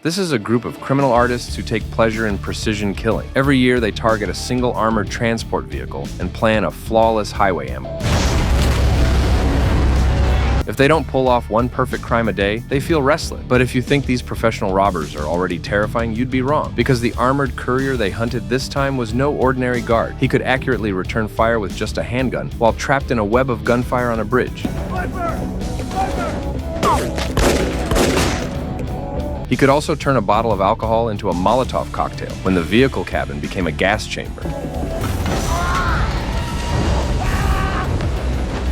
This is a group of criminal artists who take pleasure in precision killing. Every year, they target a single armored transport vehicle and plan a flawless highway ambush. If they don't pull off one perfect crime a day, they feel restless. But if you think these professional robbers are already terrifying, you'd be wrong. Because the armored courier they hunted this time was no ordinary guard. He could accurately return fire with just a handgun while trapped in a web of gunfire on a bridge. He could also turn a bottle of alcohol into a Molotov cocktail when the vehicle cabin became a gas chamber.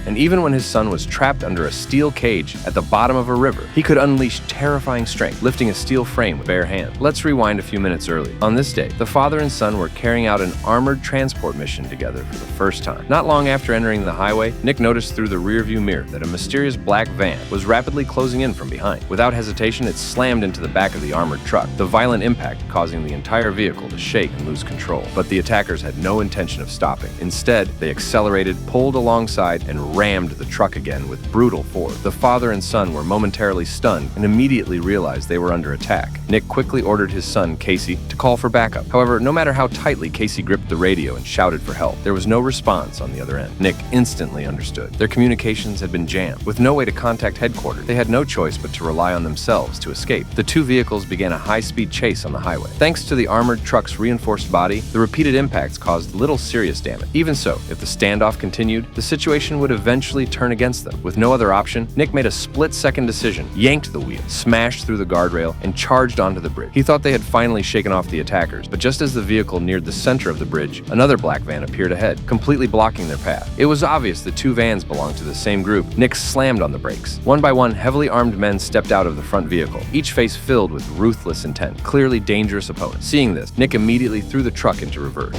And even when his son was trapped under a steel cage at the bottom of a river, he could unleash terrifying strength, lifting a steel frame with bare hands. Let's rewind a few minutes earlier. On this day, the father and son were carrying out an armored transport mission together for the first time. Not long after entering the highway, Nick noticed through the rearview mirror that a mysterious black van was rapidly closing in from behind. Without hesitation, it slammed into the back of the armored truck, the violent impact causing the entire vehicle to shake and lose control. But the attackers had no intention of stopping. Instead, they accelerated, pulled alongside, and rammed the truck again with brutal force. The father and son were momentarily stunned and immediately realized they were under attack. Nick quickly ordered his son, Casey, to call for backup. However, no matter how tightly Casey gripped the radio and shouted for help, there was no response on the other end. Nick instantly understood. Their communications had been jammed. With no way to contact headquarters, they had no choice but to rely on themselves to escape. The two vehicles began a high-speed chase on the highway. Thanks to the armored truck's reinforced body, the repeated impacts caused little serious damage. Even so, if the standoff continued, the situation would eventually turn against them. With no other option, Nick made a split-second decision, yanked the wheel, smashed through the guardrail, and charged onto the bridge. He thought they had finally shaken off the attackers, but just as the vehicle neared the center of the bridge, another black van appeared ahead, completely blocking their path. It was obvious the two vans belonged to the same group. Nick slammed on the brakes. One by one, heavily armed men stepped out of the front vehicle, each face filled with ruthless intent, clearly dangerous opponents. Seeing this, Nick immediately threw the truck into reverse.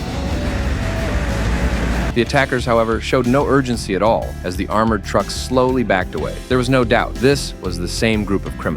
The attackers, however, showed no urgency at all as the armored truck slowly backed away. There was no doubt this was the same group of criminals.